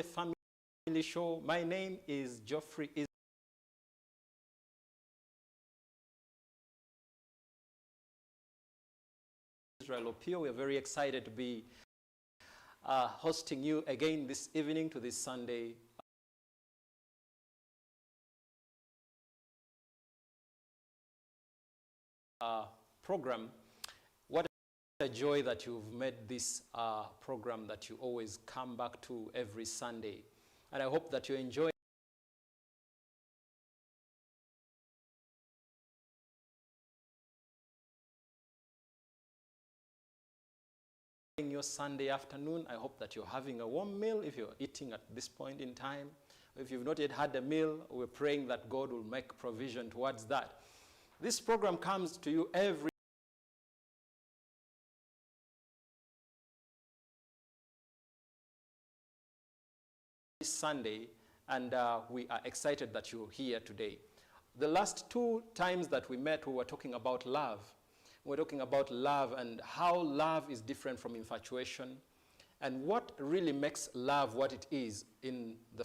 Family Show. My name is Geoffrey Israel Opio. We are very excited to be hosting you again this evening to this Sunday program. What a joy that you've made this program that you always come back to every Sunday. And I hope that you enjoy your Sunday afternoon. I hope that you're having a warm meal if you're eating at this point in time. If you've not yet had a meal, we're praying that God will make provision towards that. This program comes to you every Sunday, and we are excited that you're here today. The last 2 times that we met, we were talking about love. We're talking about love and how love is different from infatuation and what really makes love what it is in the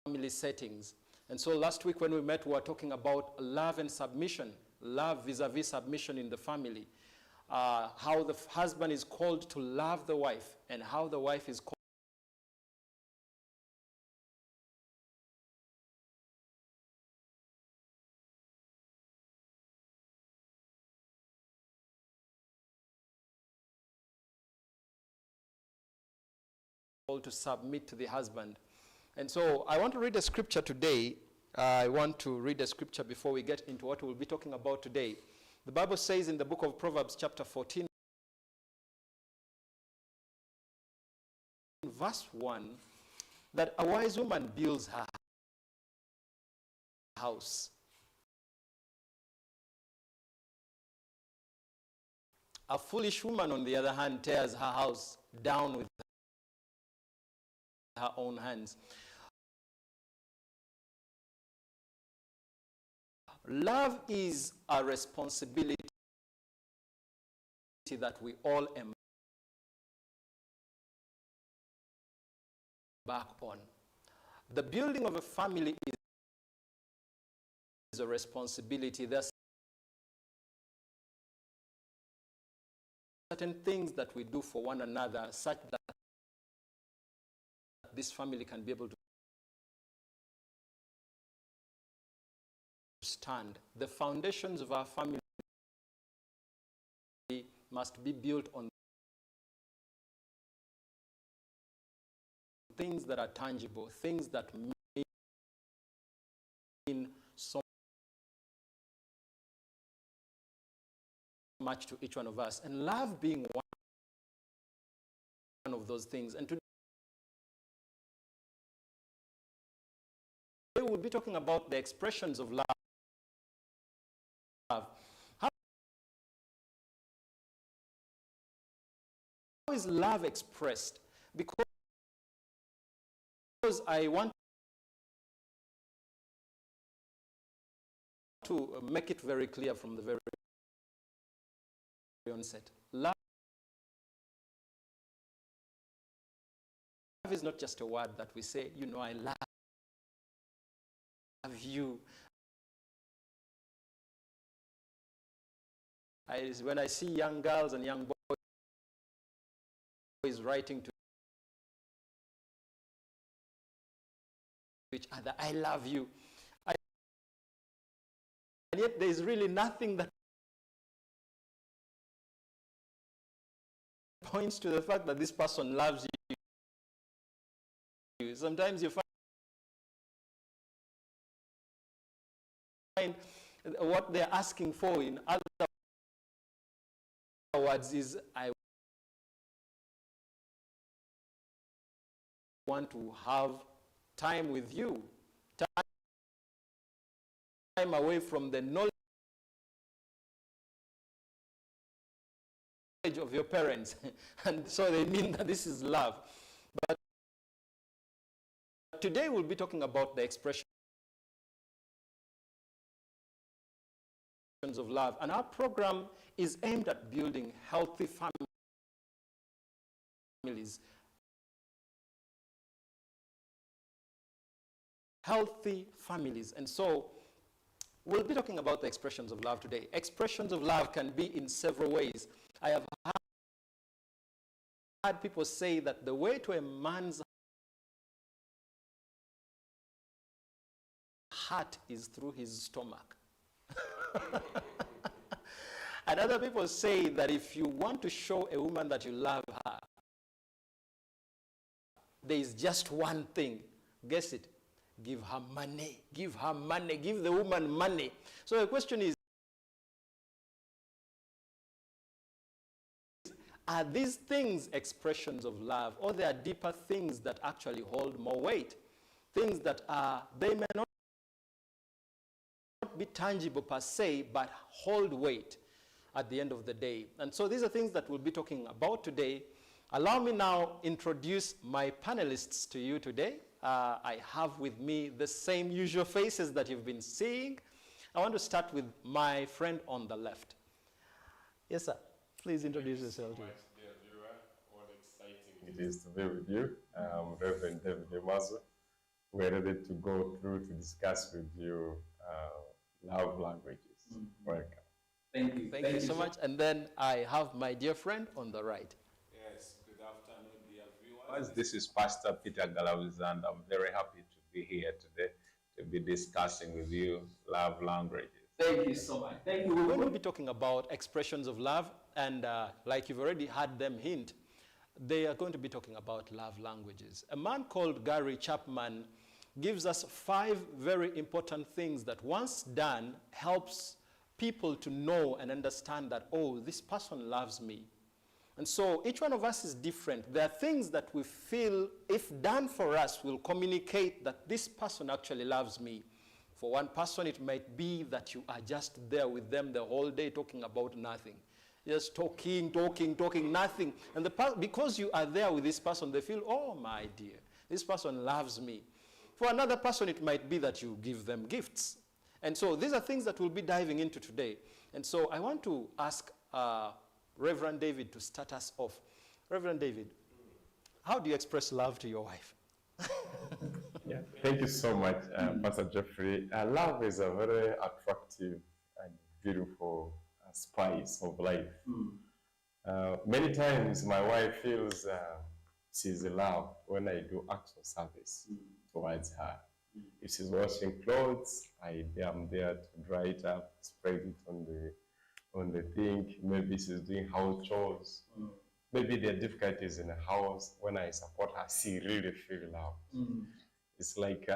family settings. And so last week when we met, we were talking about love and submission, love vis-a-vis submission in the family. How the husband is called to love the wife and how the wife is called to submit to the husband. And so I want to read a scripture today. I want to read a scripture before we get into what we'll be talking about today. The Bible says in the book of Proverbs chapter 14, verse 1, that a wise woman builds her house. A foolish woman, on the other hand, tears her house down with her own hands. Love is a responsibility that we all embark on. The building of a family is a responsibility. There's certain things that we do for one another such that this family can be able to stand. The foundations of our family must be built on things that are tangible, things that mean so much to each one of us. And love being one of those things. And today we'll be talking about the expressions of love. How is love expressed? Because I want to make it very clear from the very onset. Love is not just a word that we say, you know, I love you. When I see young girls and young boys writing to each other, I love you. And yet there is really nothing that points to the fact that this person loves you. Sometimes you find what they're asking for in other words is, I want to have time with you, time away from the knowledge of your parents. And so they mean that this is love. But today we'll be talking about the expression expressions of love. And our program is aimed at building healthy families. Healthy families. And so we'll be talking about the expressions of love today. Expressions of love can be in several ways. I have heard people say that the way to a man's heart is through his stomach. And other people say that if you want to show a woman that you love her, there is just one thing. Guess it. Give her money. Give her money. Give the woman money. So the question is, are these things expressions of love, or there are deeper things that actually hold more weight? Things that they may not be tangible per se, but hold weight at the end of the day. And so these are things that we'll be talking about today. Allow me now introduce my panelists to you today. I have with me the same usual faces that you've been seeing. I want to start with my friend on the left. Yes, sir. Please introduce yourself. Thank you so much, dear viewer. What exciting it is to be with you, Reverend David Emazo. We're ready to go through to discuss with you love languages. Welcome. Thank you. Thank you so much. And then I have my dear friend on the right. Yes, good afternoon, dear viewers. This is Pastor Peter Galauz, and I'm very happy to be here today to be discussing with you love languages. Thank you so much. Thank you. We're going to be talking about expressions of love, and like you've already had them hint, they are going to be talking about love languages. A man called Gary Chapman gives us 5 very important things that once done helps people to know and understand that, oh, this person loves me. And so each one of us is different. There are things that we feel, if done for us, will communicate that this person actually loves me. For one person, it might be that you are just there with them the whole day talking about nothing. Just talking, nothing. And because you are there with this person, they feel, oh, my dear, this person loves me. For another person, it might be that you give them gifts. And so these are things that we'll be diving into today. And so I want to ask Reverend David to start us off. Reverend David, how do you express love to your wife? Yeah, thank you so much, Pastor Jeffrey. Love is a very attractive and beautiful spice of life. Many times my wife feels she's loved when I do acts of service towards her. If she's washing clothes, I am there to dry it up, spread it on the thing. Maybe she's doing house chores. Maybe there are difficulties in the house. When I support her, she really feels loved. It's like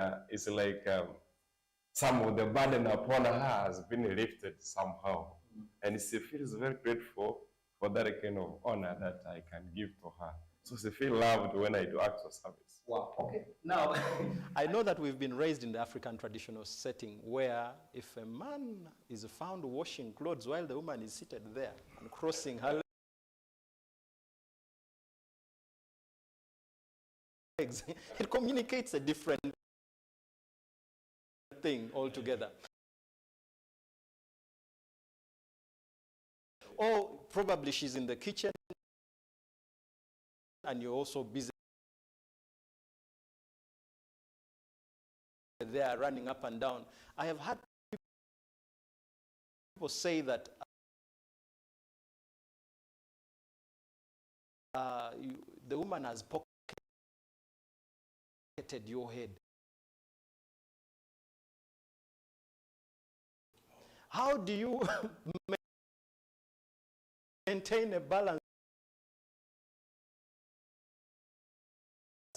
some of the burden upon her has been lifted somehow. And she feels very grateful for that kind of honor that I can give to her. So she feels loved when I do acts of service. Wow, okay. Now, I know that we've been raised in the African traditional setting where if a man is found washing clothes while the woman is seated there and crossing her legs, it communicates a different thing altogether. Or probably she's in the kitchen and you're also busy there running up and down. I have had people say that the woman has pocketed your head. How do you maintain a balance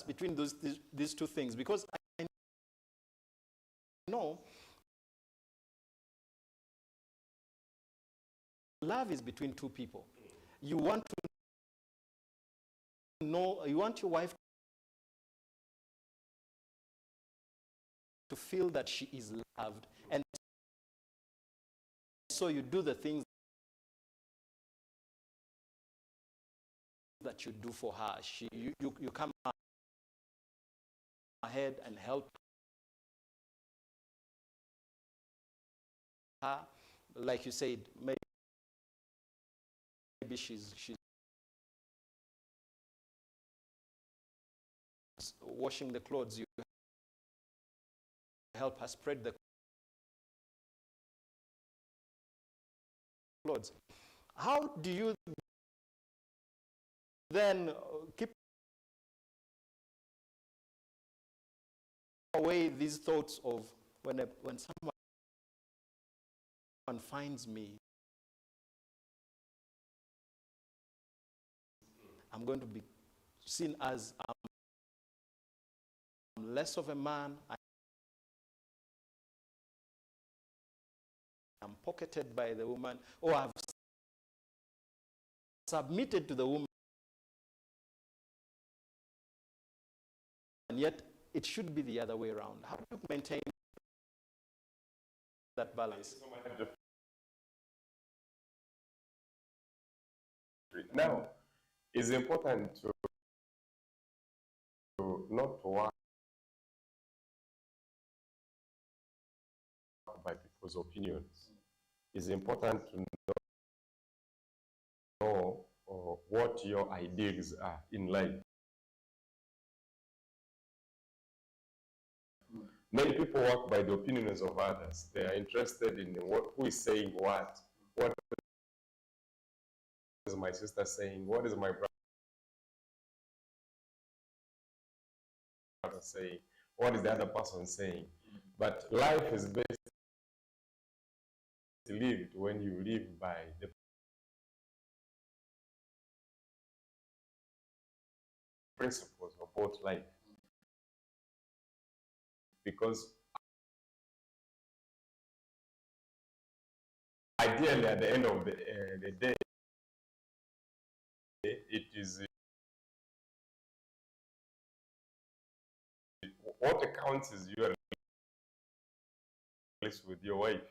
between these two things? Because I know love is between two people. You want to know, you want your wife to feel that she is loved, and so you do the things that you do for her. You come ahead and help her. like you said, maybe she's washing the clothes, you help her spread the clothes. How do you then keep away these thoughts of when someone finds me, I'm going to be seen as I'm less of a man, I'm pocketed by the woman, or I've submitted to the woman, and yet it should be the other way around. How do you maintain that balance? Now, it's important to not work by people's opinions. It's important to know what your ideals are in life. Many people work by the opinions of others. They are interested in who is saying what is my sister saying, what is my brother saying, what is the other person saying. But life is best lived when you live by the principles of both life. Because ideally, at the end of the day, it is what counts is your relationship with your wife.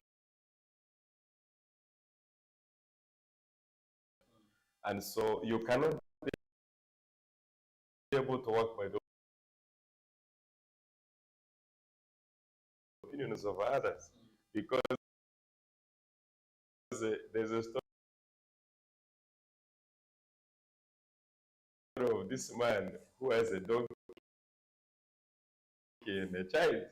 And so you cannot be able to work by the opinions of others, because there's a story of this man who has a donkey and a child.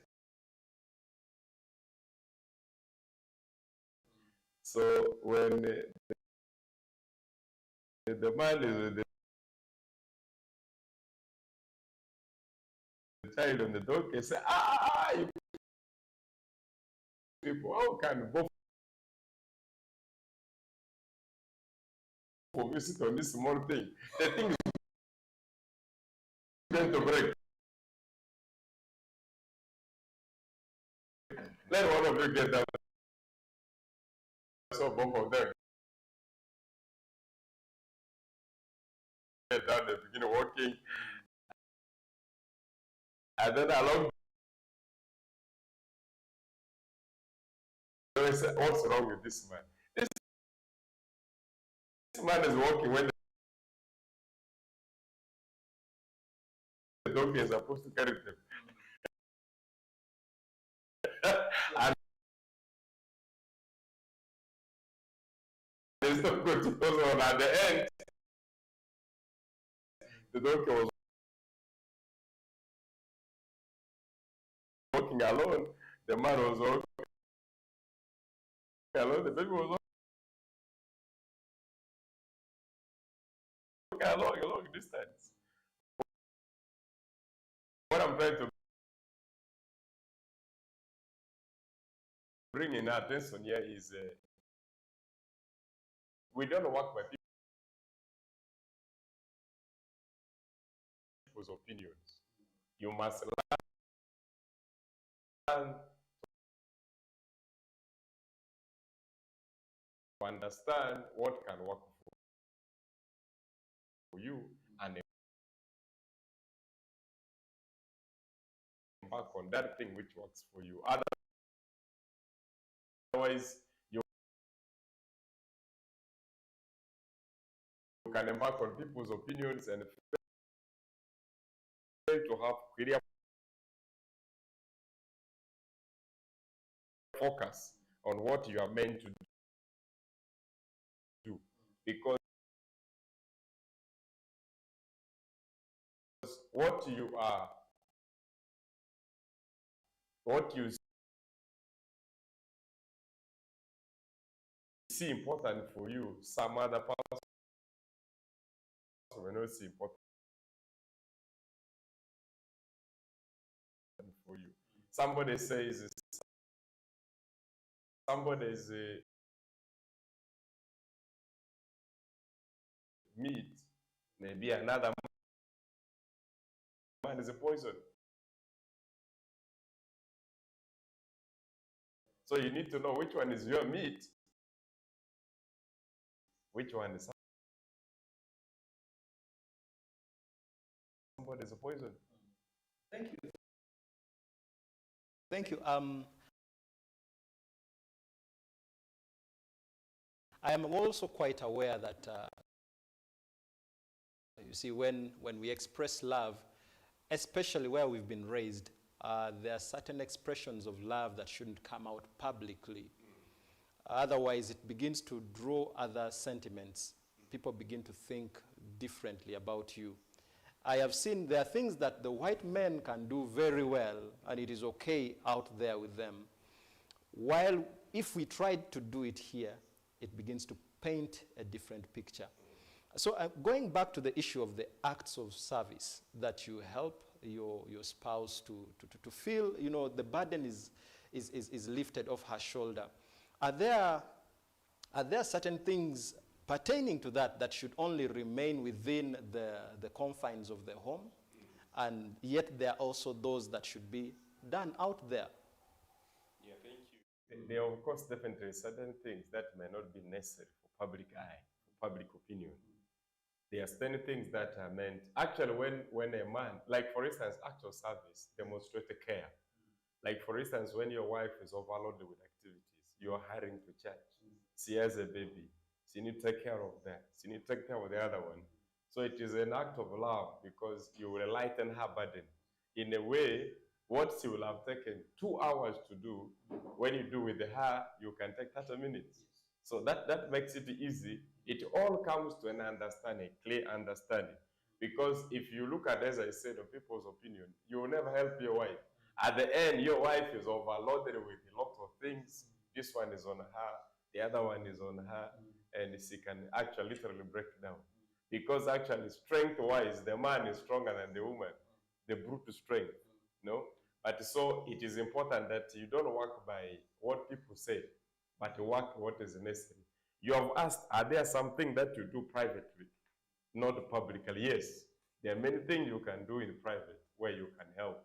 So when the man is with the child on the donkey, he said, you people, how can both of you sit on this small thing? The thing is going to break. Let one of you get down. So both of them get down, they begin walking. And then along the way, say, what's wrong with this man? This man is walking when the donkey is supposed to carry them. And there's no good to go on. At the end, the donkey was walking alone. The man was walking alone. The baby was walking along a long distance. What I'm trying to bring in our attention here is we don't work by people's opinions. You must learn to understand what can work for you and embark on that thing which works for you. Otherwise, you can embark on people's opinions and fail to have clear focus on what you are meant to do. because what you are, what you see important for you, some other person will not see important for you. Somebody says somebody is meat, maybe another man is a poison. So you need to know which one is your meat, which one is somebody is a poison. Thank you. Thank you. I am also quite aware that, you see, when we express love, especially where we've been raised, there are certain expressions of love that shouldn't come out publicly. Otherwise, it begins to draw other sentiments. People begin to think differently about you. I have seen there are things that the white men can do very well, and it is okay out there with them. While if we tried to do it here, it begins to paint a different picture. So going back to the issue of the acts of service that you help your spouse to feel, you know, the burden is lifted off her shoulder. Are there certain things pertaining to that should only remain within the confines of the home, and yet there are also those that should be done out there? Yeah, thank you. There are, of course, definitely certain things that may not be necessary for public eye, for public opinion. There are certain things that are meant, actually, when a man, like for instance, act of service, demonstrate care. Like for instance, when your wife is overloaded with activities, you are hurrying to church. She has a baby. She needs to take care of that. She needs to take care of the other one. So it is an act of love because you will lighten her burden. In a way, what she will have taken 2 hours to do, when you do with her, you can take 30 minutes. So that makes it easy. It all comes to an understanding, clear understanding. Because if you look at, as I said, of people's opinion, you will never help your wife. At the end, your wife is overloaded with a lot of things. This one is on her, the other one is on her, and she can actually literally break down. Because actually, strength-wise, the man is stronger than the woman, the brute strength, no? But so it is important that you don't work by what people say, but you work what is necessary. You have asked, are there something that you do privately, not publicly? Yes, there are many things you can do in private where you can help.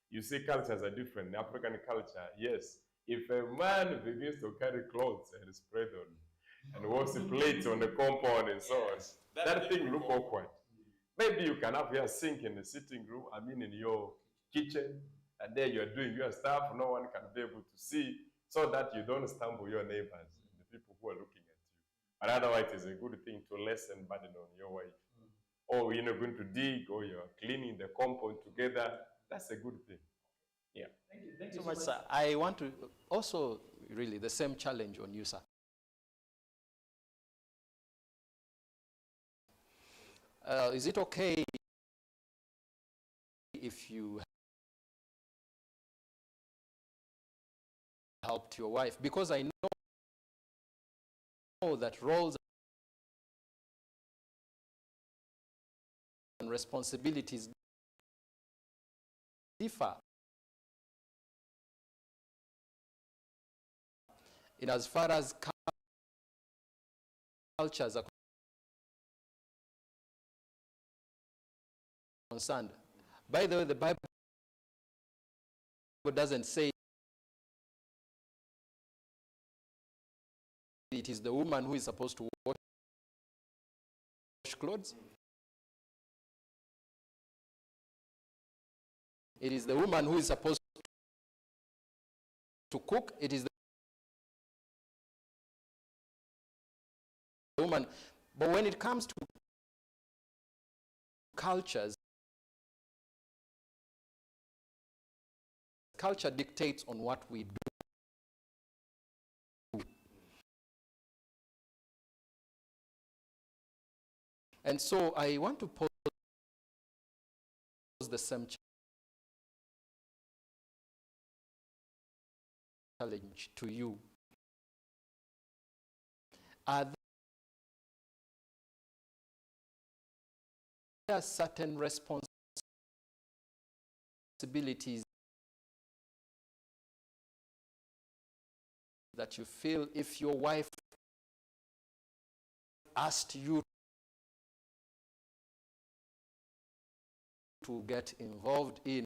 You see, cultures are different. In African culture, yes, if a man begins to carry clothes and spread on, and wash plates on the compound and so on, that thing look awkward. Maybe you can have your sink in the sitting room, in your kitchen, and there you're doing your stuff, no one can be able to see, so that you don't stumble your neighbors and the people who are looking at you. But otherwise, it's a good thing to lessen burden on your wife. Or you're not going to dig, or you're cleaning the compound together. That's a good thing. Yeah. Thank you so much, sir. I want to also, really, the same challenge on you, sir. Is it okay if you helped your wife? Because I know that roles and responsibilities differ in as far as cultures are concerned. By the way, the Bible doesn't say it is the woman who is supposed to wash clothes. It is the woman who is supposed to cook. It is the woman. But when it comes to cultures, culture dictates on what we do. And so I want to pose the same challenge to you. Are there certain responsibilities that you feel if your wife asked you to get involved in,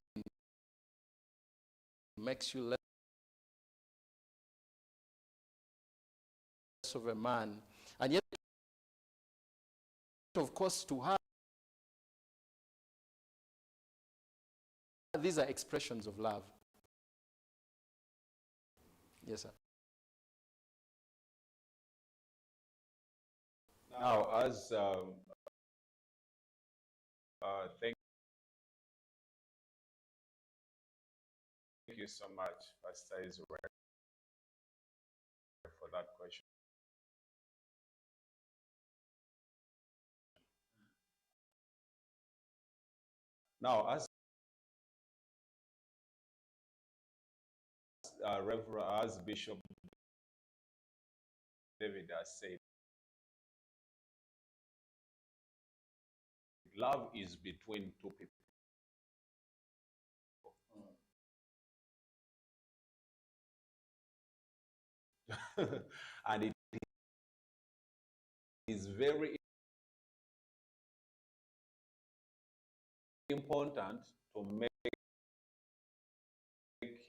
makes you less of a man, and yet, of course, to her, these are expressions of love. Yes, sir. Now, as thank you so much, Pastor Israel, for that question. Now, as Bishop David has said, love is between two people. And it is very important to make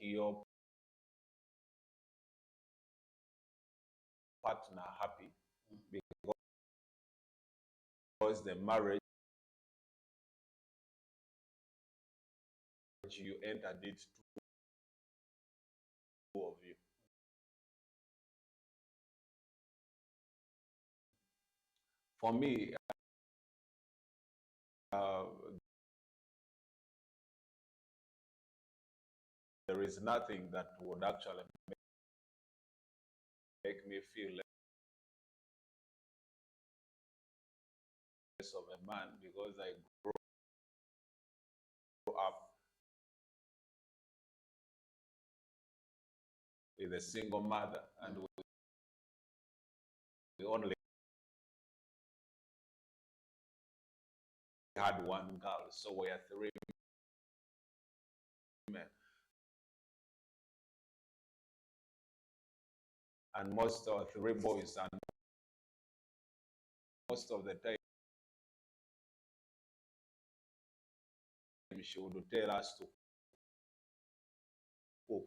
your partner happy, because the marriage you entered it, two of you. For me, there is nothing that would actually make me feel less of a man, because I grew up with a single mother, and we only had one girl, so we are three men. And most of three boys, and most of the time she would tell us to cook.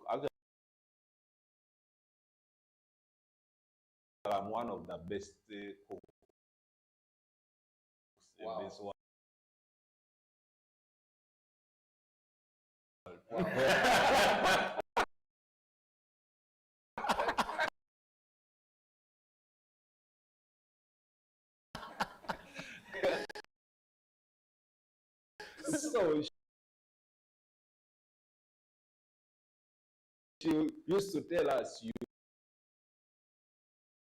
I'm one of the best cooks in this world. Wow. So she used to tell us, you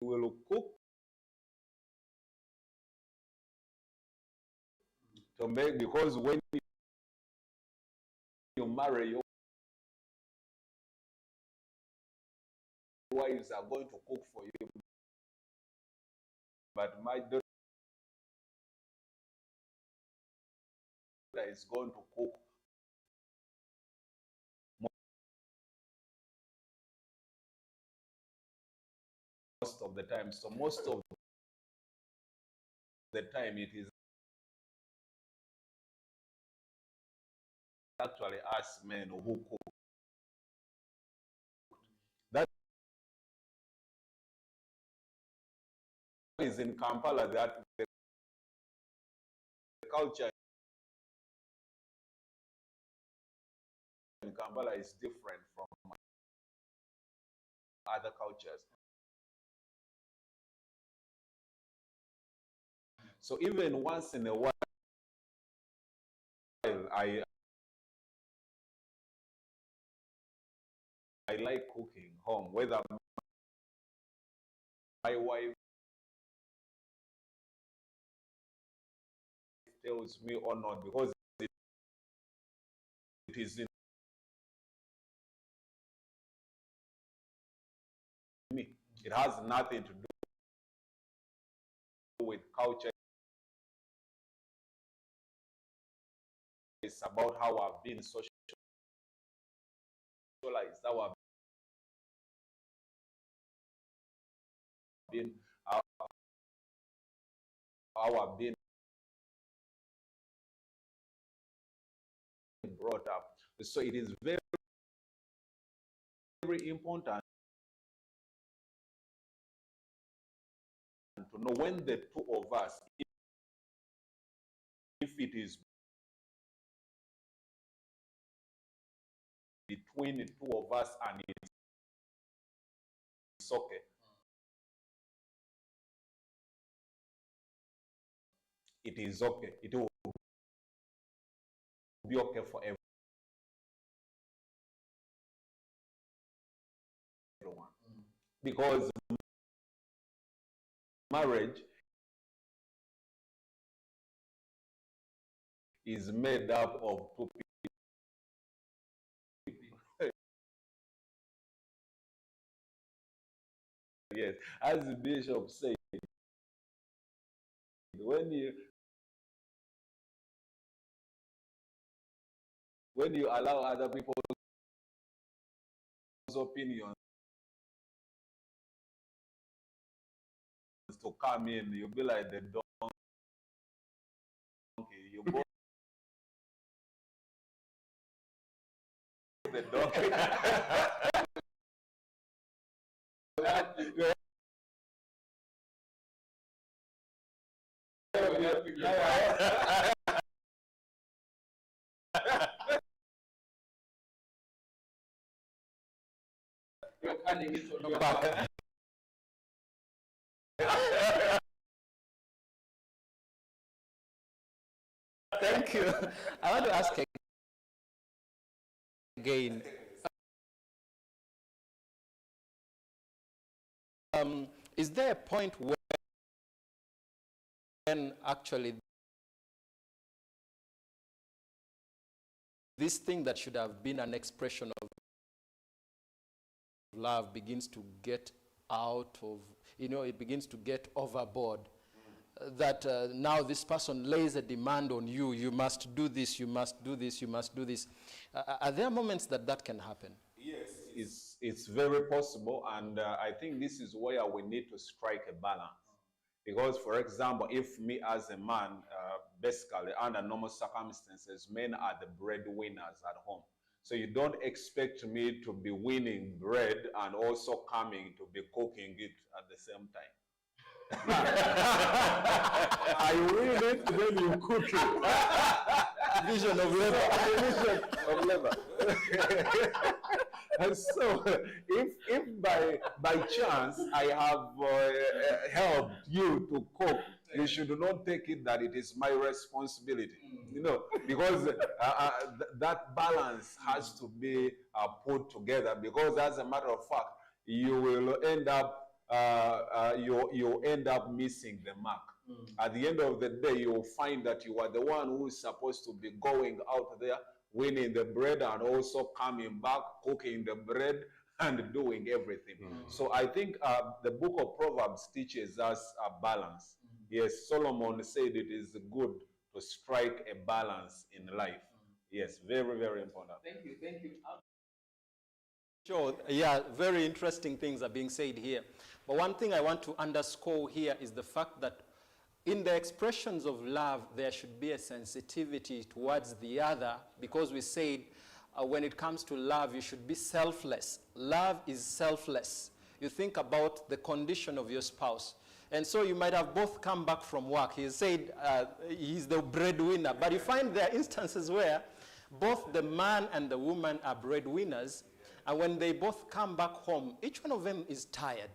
will cook to make, because when you marry, your wives are going to cook for you. But my daughter is going to cook most of the time. So most of the time it is actually us men who cook. That is in Kampala, that the culture in Kampala is different from other cultures. So even once in a while, I like cooking home, whether my wife tells me or not, because it is in me. It has nothing to do with culture. It's about how I've been socialized, how I've been, how I've been brought up. So it is very, very important to know when the two of us, if it is between the two of us and it's okay. It is okay. It will be okay for everyone. Because marriage is made up of two people. Yes, as the bishop said, when you allow other people's opinions to come in, you'll be like the donkey. You both the donkey. Thank you. I want to ask again. Is there a point when actually this thing that should have been an expression of love begins to get out of, it begins to get overboard? That now this person lays a demand on you, you must do this, you must do this, you must do this. Are there moments that can happen? Yes, it's very possible, and I think this is where we need to strike a balance. Because, for example, if me as a man, basically under normal circumstances, men are the breadwinners at home. So you don't expect me to be winning bread and also coming to be cooking it at the same time. I win it, then you cook it. Vision of labor. Vision of labor. And so, if by chance I have helped you to cook, you should not take it that it is my responsibility, because that balance has to be put together. Because as a matter of fact, you will end up you end up missing the mark. At the end of the day, you'll find that you are the one who is supposed to be going out there, winning the bread, and also coming back, cooking the bread, and doing everything. So I think the book of Proverbs teaches us a balance. Yes, Solomon said it is good to strike a balance in life. Yes, very, very important. Thank you. Sure, yeah, very interesting things are being said here. But one thing I want to underscore here is the fact that in the expressions of love, there should be a sensitivity towards the other, because we said when it comes to love, you should be selfless. Love is selfless. You think about the condition of your spouse. And so you might have both come back from work. He said he's the breadwinner. But you find there are instances where both the man and the woman are breadwinners. And when they both come back home, each one of them is tired.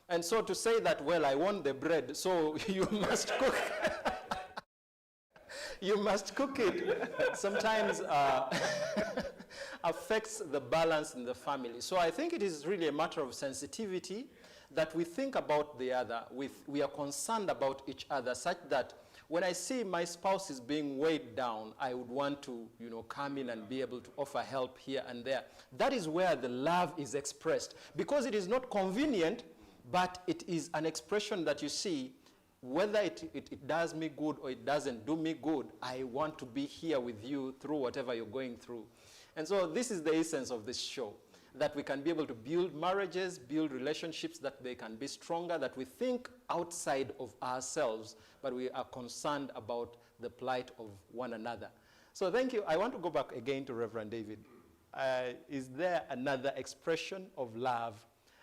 And so to say that, well, I want the bread, so you must cook. You must cook it. Sometimes affects the balance in the family. So I think it is really a matter of sensitivity, that we think about the other. We are concerned about each other, such that when I see my spouse is being weighed down, I would want to, come in and be able to offer help here and there. That is where the love is expressed. Because it is not convenient, but it is an expression that you see, whether it does me good or it doesn't do me good, I want to be here with you through whatever you're going through. And so this is the essence of this show, that we can be able to build marriages, build relationships, that they can be stronger, that we think outside of ourselves, but we are concerned about the plight of one another. So thank you. I want to go back again to Reverend David. Is there another expression of love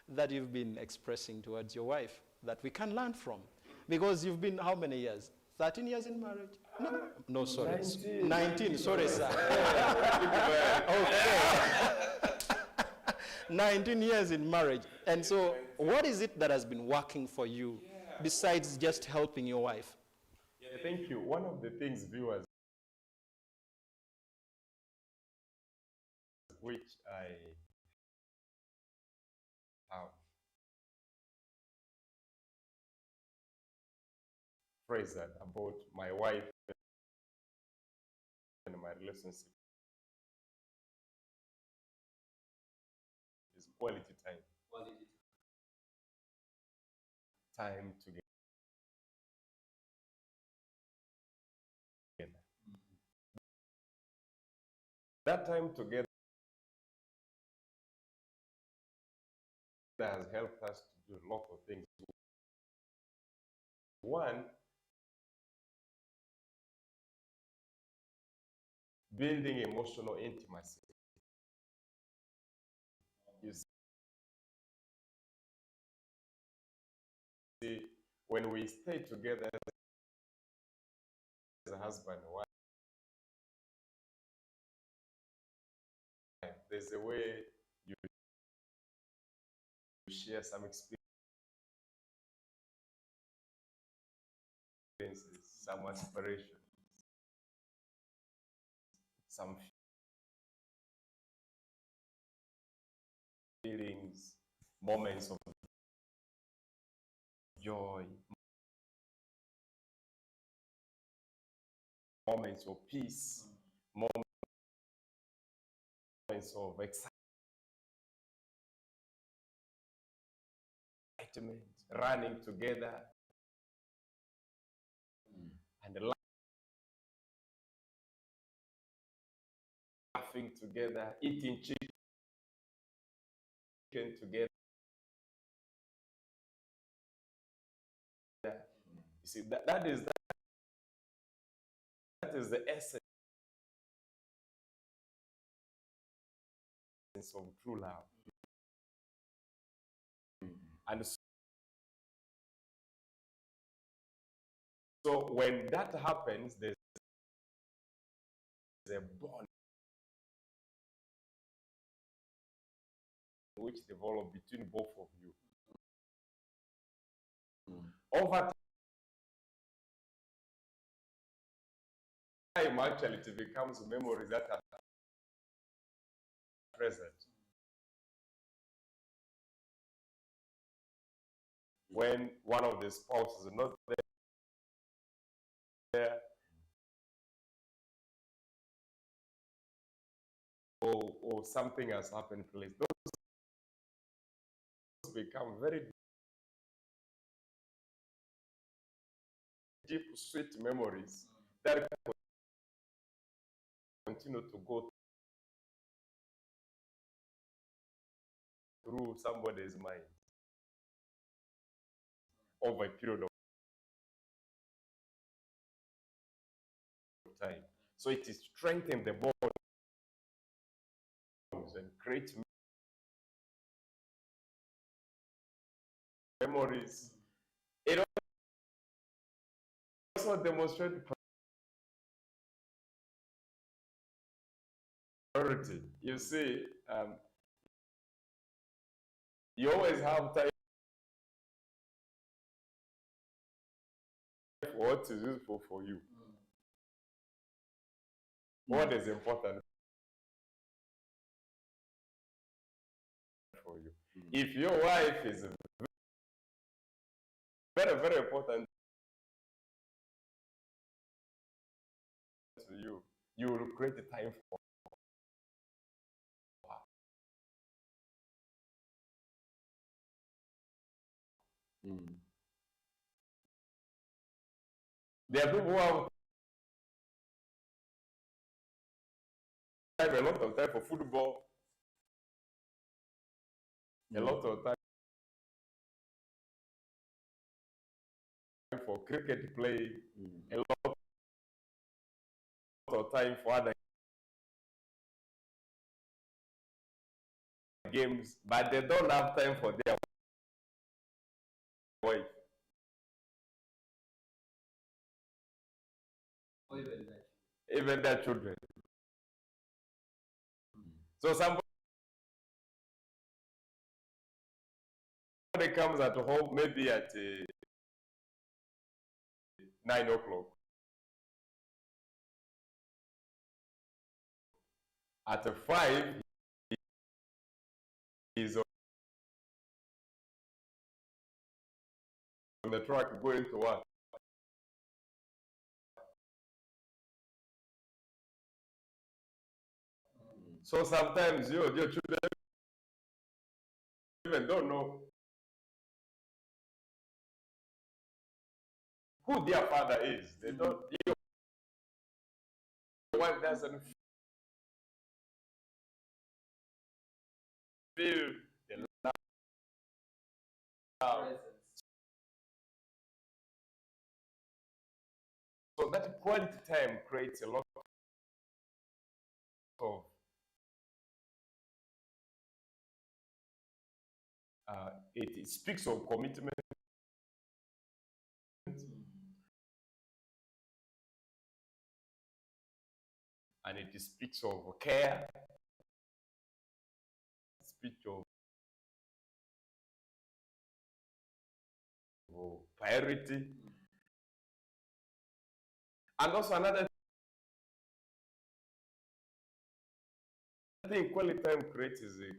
that you've been expressing towards your wife that we can learn from? Because you've been how many years? 13 years in marriage? No, sorry. 19, sorry, sir. Okay. 19 years in marriage. And so what is it that has been working for you besides just helping your wife? Yeah, thank you. One of the things, viewers, which I have phrased that about my wife and my relationship is quality time. Time together. That time together has helped us to do a lot of things. One, building emotional intimacy. You see, when we stay together as a husband and wife, there's a way you share some experiences, some aspiration, some feelings, moments of joy, moments of peace, moments of excitement, running together, and laughing together, eating chicken together. You see, that is the essence of true love. And so when that happens, there's a bond which develops between both of you. Over time, actually, it becomes memories that are present. When one of the spouses is not there, or something has happened, please, those become very deep, sweet memories that continue to go through somebody's mind over a period of time. So it is strengthening the bonds and create memories. It also demonstrates priority. You see, you always have time for what is useful for you. What is important for you. If your wife is very, very important you, you will create a time for her. There are people who have a lot of time for football, a lot of time for cricket play, a lot of time for other games, but they don't have time for their wife. Even their children. So somebody comes at home maybe at 9 o'clock. At 5, he's on the truck going to work. So sometimes your children even don't know who their father is. They don't. Your wife doesn't feel the love. So that quality time creates a lot of it speaks of commitment, and it speaks of care, it speaks of priority, and also another thing quality time creates is it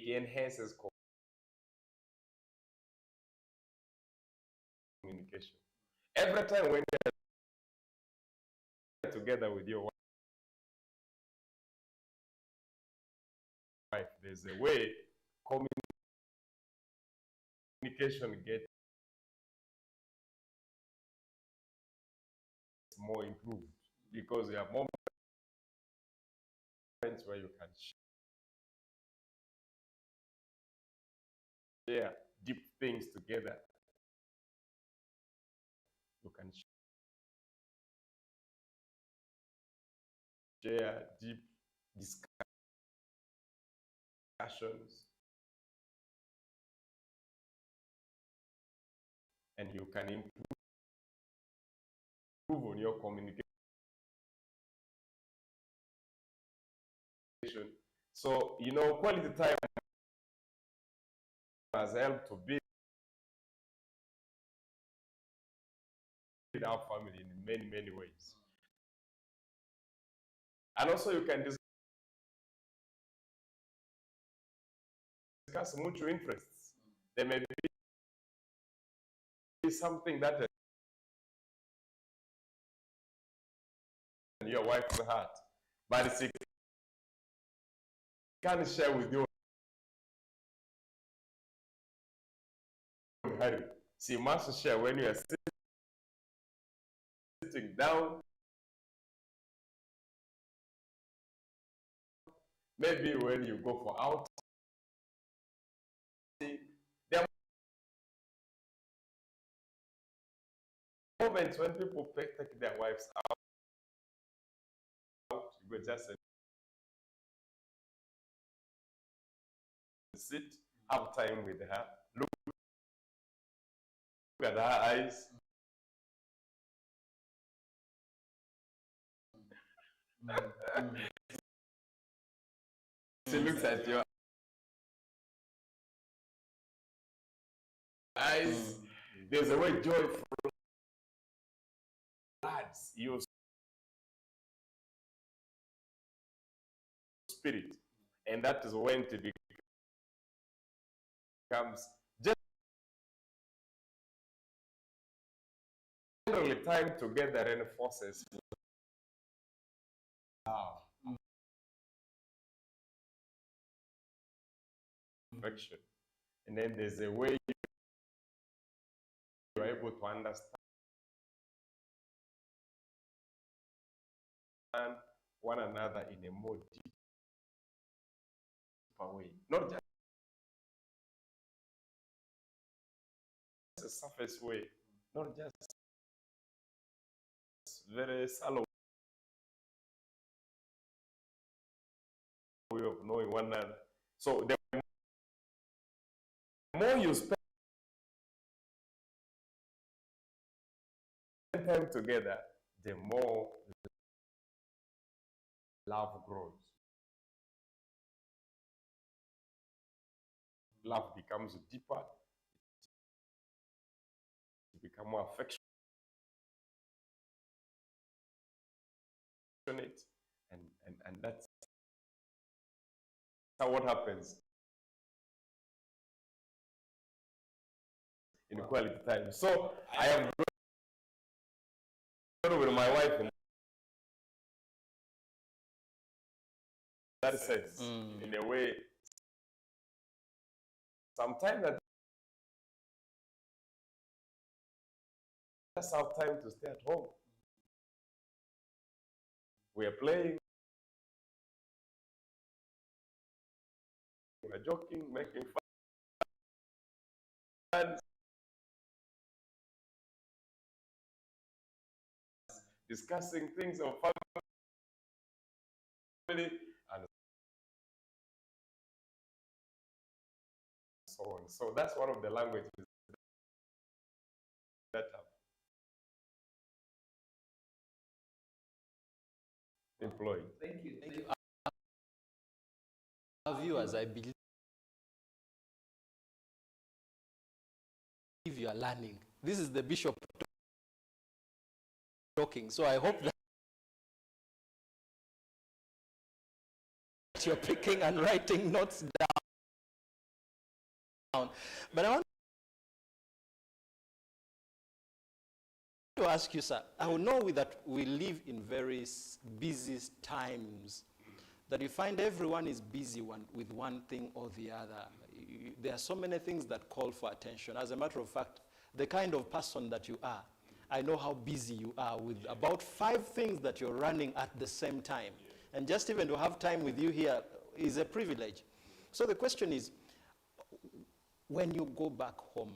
enhances communication. Every time when you're together with your wife, there's a way communication gets more improved because you have moments where you can share deep things together. You can share deep discussions, and you can improve on your communication. So, you know, quality time has helped to build our family in many, many ways. And also you can discuss mutual interests. There may be something that your wife's heart, but she can share with you. She must share when you are sitting down. Maybe when you go for outing. There are moments when people take their wives out. You go just sit, have time with her, look at her eyes. She looks at your eyes. There's a way joy floods your spirit, and that is when it becomes generally time together reinforces love. Affection. And then there's a way you're able to understand one another in a more deeper way. Not just a surface way, not just very shallow way of knowing one another. So the more you spend time together, the more love grows. Love becomes deeper, it becomes more affectionate, and that's how what happens in quality time. So I have grown with my wife in that sense, in a way. Sometimes I just have time to stay at home. We are playing, we are joking, making fun, discussing things of family, and so on. So that's one of the languages that have employed. Thank you. Thank you. Our viewers, I believe you are learning. This is the bishop talking, so I hope that you're picking and writing notes down. But I want to ask you, sir, I know that we live in very busy times, that you find everyone is busy with one thing or the other. There are so many things that call for attention. As a matter of fact, the kind of person that you are, I know how busy you are with about 5 things that you're running at the same time. And just even to have time with you here is a privilege. So the question is, when you go back home,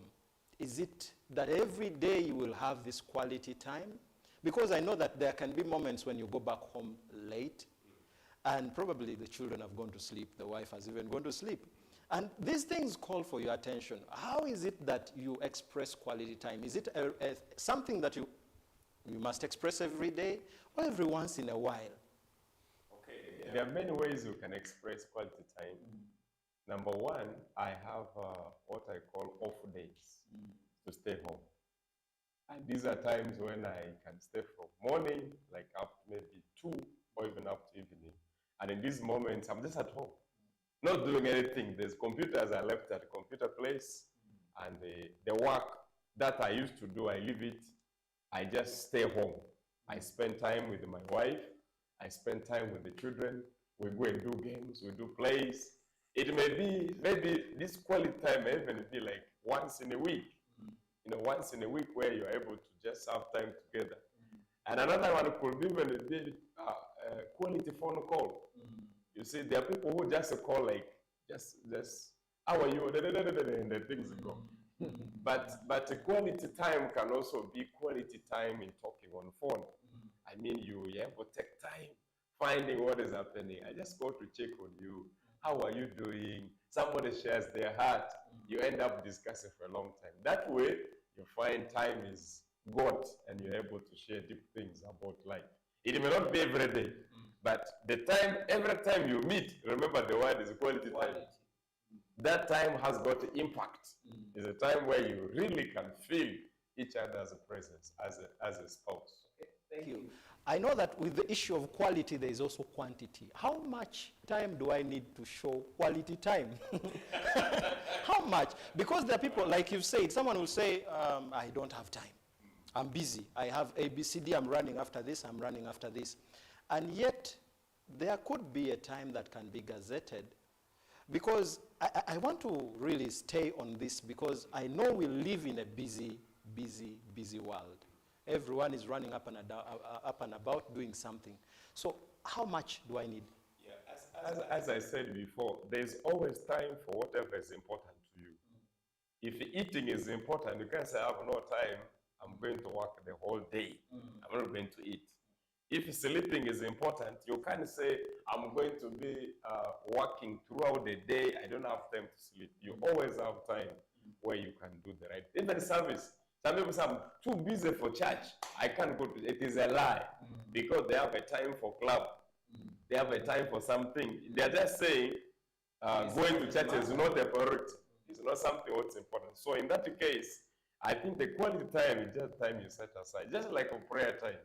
is it that every day you will have this quality time? Because I know that there can be moments when you go back home late, and probably the children have gone to sleep, the wife has even gone to sleep. And these things call for your attention. How is it that you express quality time? Is it something that you must express every day or every once in a while? Okay, there are many ways you can express quality time. Number one, I have what I call off days to stay home. And these are times when I can stay from morning, like up maybe 2 or even up to evening. And in these moments, I'm just at home, not doing anything. There's computers I left at the computer place, and the work that I used to do, I leave it. I just stay home. I spend time with my wife. I spend time with the children. We go and do games. We do plays. It may be, maybe this quality time may even be like once in a week. You know, once in a week where you're able to just have time together. And another one could be even be quality phone call. You see, there are people who just call like, just, how are you? And the things go. But quality time can also be quality time in talking on phone. I mean, you have to take time finding what is happening. I just go to check on you. How are you doing? Somebody shares their heart. You end up discussing for a long time. That way, you find time is got and you're able to share deep things about life. It may not be every day, but the time, every time you meet, remember the word is quality time. That time has got impact. It's a time where you really can feel each other's presence as a spouse. Okay, thank you. I know that with the issue of quality, there is also quantity. How much time do I need to show quality time? How much? Because there are people, like you've said, someone will say, I don't have time. I'm busy. I have A, B, C, D. I'm running after this. I'm running after this. And yet, there could be a time that can be gazetted, because I want to really stay on this, because I know we live in a busy, busy, busy world. Everyone is running up and about doing something. So how much do I need? Yeah, as I said before, there's always time for whatever is important to you. If eating is important, you can't say, I have no time, I'm going to work the whole day. I'm not going to eat. If sleeping is important, you can't say, I'm going to be working throughout the day, I don't have time to sleep. You always have time where you can do the right. Even service, some people say, I'm too busy for church, I can't go to, it is a lie, because they have a time for club, they have a time for something. They're just saying, going to church is not a priority. It's not something what's important. So in that case, I think the quality time is just time you set aside, just like a prayer time.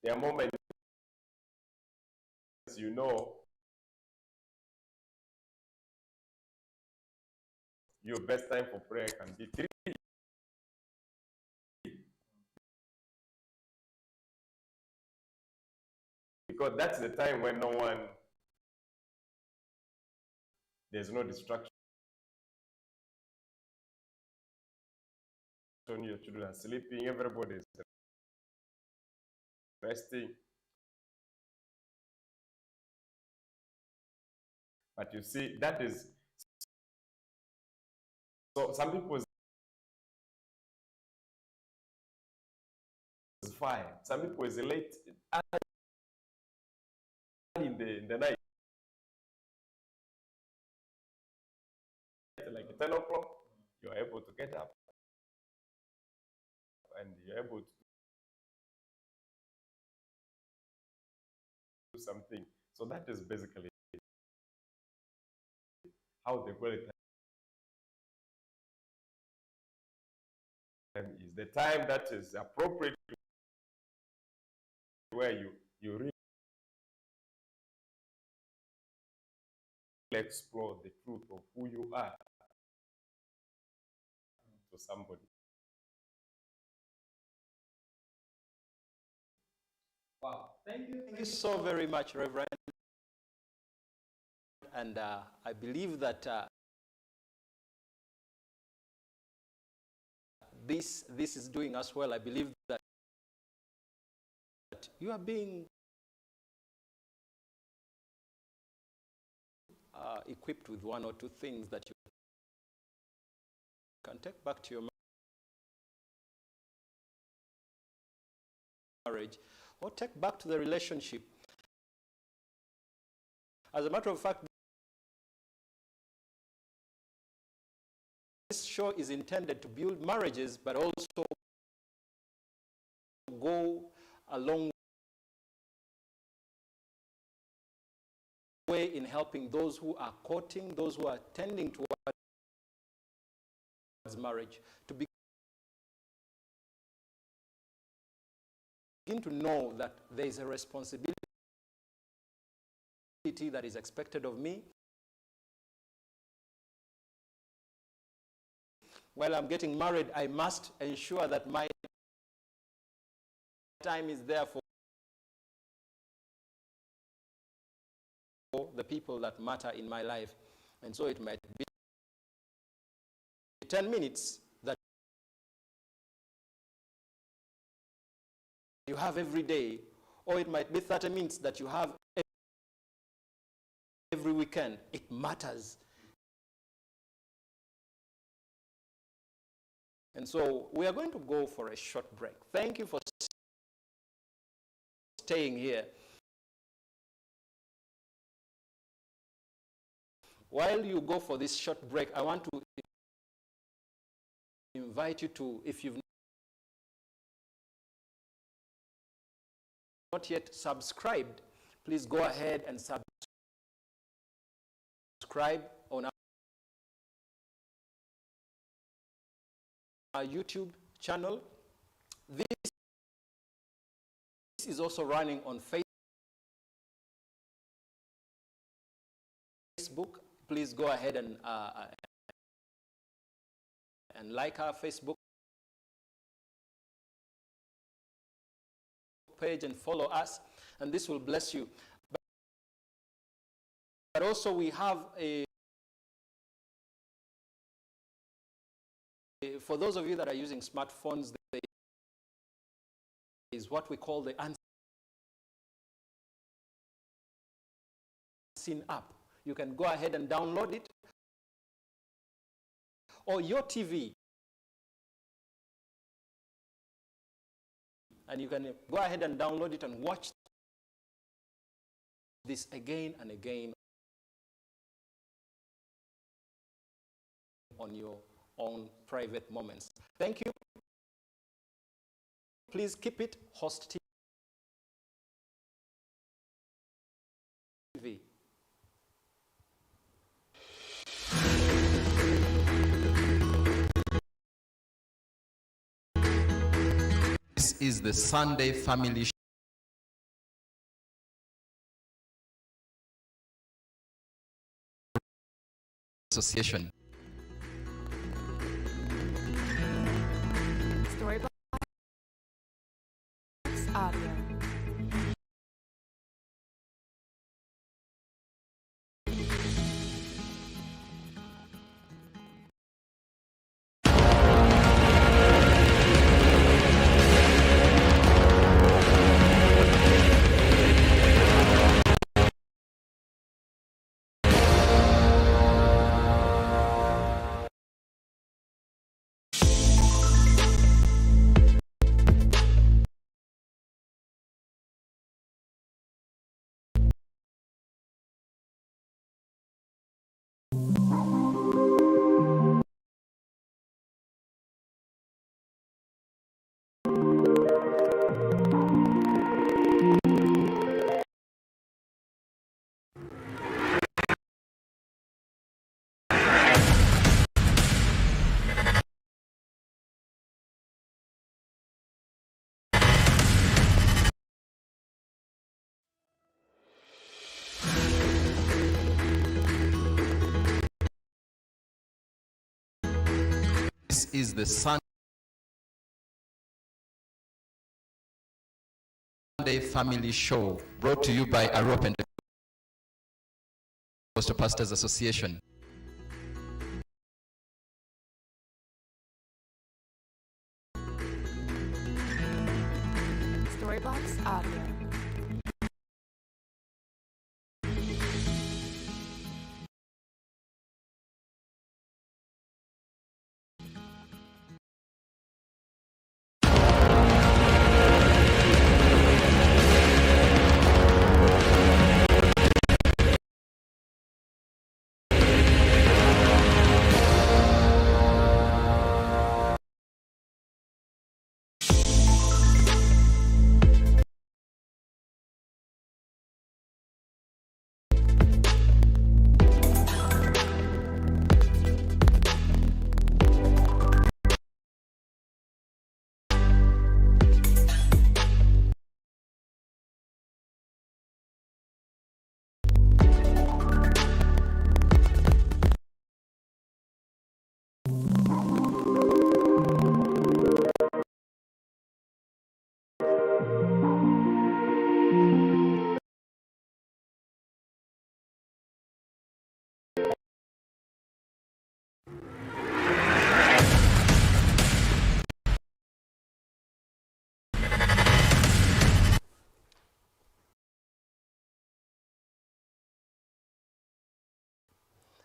There are moments, you know, your best time for prayer can be 3. Because that's the time when there's no distraction. Your children are sleeping, everybody is resting. But you see, that is, so some people is 5, some people is late, in the night, like 10 o'clock, you're able to get up and you're able to do something. So that is basically how the quality time is. The time that is appropriate, where you really explore the truth of who you are to somebody. Wow. Thank you so very much, Reverend. And I believe that this is doing us well. I believe that you are being equipped with 1 or 2 things that you can take back to your marriage, or take back to the relationship. As a matter of fact, this show is intended to build marriages, but also go a long way in helping those who are courting, those who are tending towards marriage, to begin to know that there is a responsibility that is expected of me. While I'm getting married, I must ensure that my time is there for the people that matter in my life. And so it might be 10 minutes that you have every day, or it might be 30 minutes that you have every weekend. It matters. And so we are going to go for a short break. Thank you for staying here. While you go for this short break, I want to invite you to, if you've not yet subscribed, please go ahead and subscribe on our YouTube channel. This is also running on Facebook. Please go ahead and like our Facebook page and follow us, and this will bless you. But also we have for those of you that are using smartphones, there is what we call the Unseen app. You can go ahead and download it, or your TV, and you can go ahead and download it and watch this again and again on your own private moments. Thank you. Please keep it Host TV. This is the Sunday Family Association. Storybox Audio. This is the Sunday Family Show, brought to you by Arua Pentecostal Pastors Association. Storybox Audio.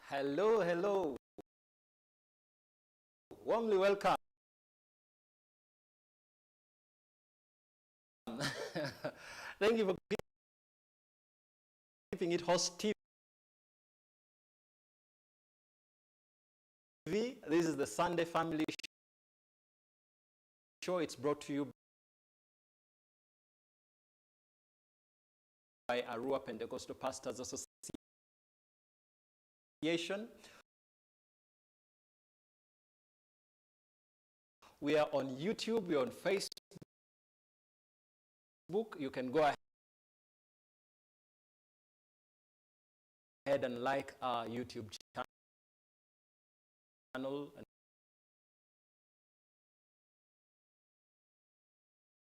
Hello, hello. Warmly welcome. Thank you for keeping it Host TV. This is the Sunday Family Show. It's brought to you by Arua Pentecostal Pastors Association. We are on YouTube, we are on Facebook. You can go ahead and like our YouTube channel and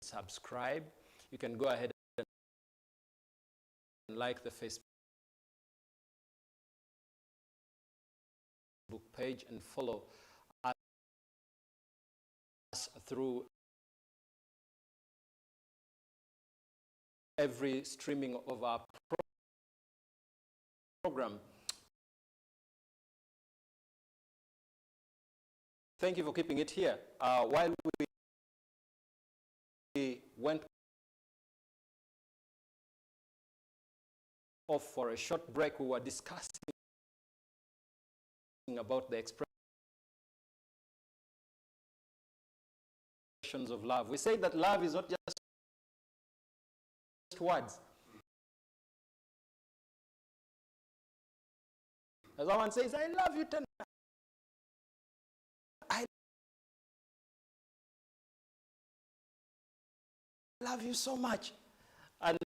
subscribe. you can go ahead and like the Facebook page and follow us through every streaming of our program. Thank you for keeping it here. While we went off for a short break, we were discussing about the expressions of love. We say that love is not just words. As someone says, I love you tonight. I love you so much. And